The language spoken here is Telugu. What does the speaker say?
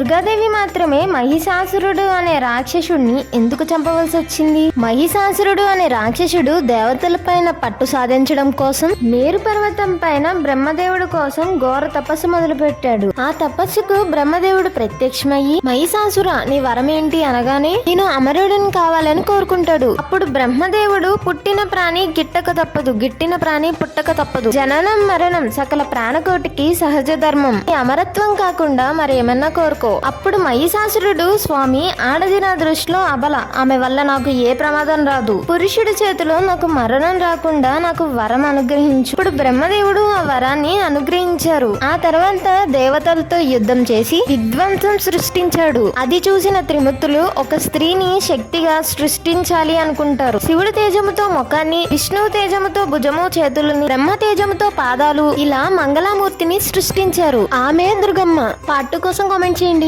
దుర్గాదేవి మాత్రమే మహిషాసురుడు అనే రాక్షసుడిని ఎందుకు చంపవలసి వచ్చింది? మహిషాసురుడు అనే రాక్షసుడు దేవతల పైన పట్టు సాధించడం కోసం మేరు పర్వతం పైన బ్రహ్మదేవుడు కోసం ఘోర తపస్సు మొదలు పెట్టాడు. ఆ తపస్సుకు బ్రహ్మదేవుడు ప్రత్యక్షమయ్యి, మహిషాసుర నీ వరం ఏంటి అనగానే, నేను అమరుడిని కావాలని కోరుకుంటాడు. అప్పుడు బ్రహ్మదేవుడు, పుట్టిన ప్రాణి గిట్టక తప్పదు, గిట్టిన ప్రాణి పుట్టక తప్పదు, జననం మరణం సకల ప్రాణకోటికి సహజ ధర్మం, ఈ అమరత్వం కాకుండా మరేమన్నా కోరుకో. అప్పుడు మహిషాసురుడు, స్వామి ఆడది నా దృష్టిలో అబల, ఆమె వల్ల నాకు ఏ ప్రమాదం రాదు, పురుషుడి చేతిలో నాకు మరణం రాకుండా నాకు వరం అనుగ్రహించు. ఇప్పుడు బ్రహ్మదేవుడు ఆ వరాన్ని అనుగ్రహించారు. ఆ తర్వాత దేవతలతో యుద్ధం చేసి విధ్వంసం సృష్టించాడు. అది చూసిన త్రిమూర్తులు ఒక స్త్రీని శక్తిగా సృష్టించాలి అనుకుంటారు. శివుడి తేజముతో ముఖాన్ని, విష్ణువు తేజముతో భుజము చేతులని, బ్రహ్మ తేజముతో పాదాలు, ఇలా మంగళమూర్తిని సృష్టించారు. ఆమె దుర్గమ్మ. పార్ట్ 2 కోసం కామెంట్ చేయండి.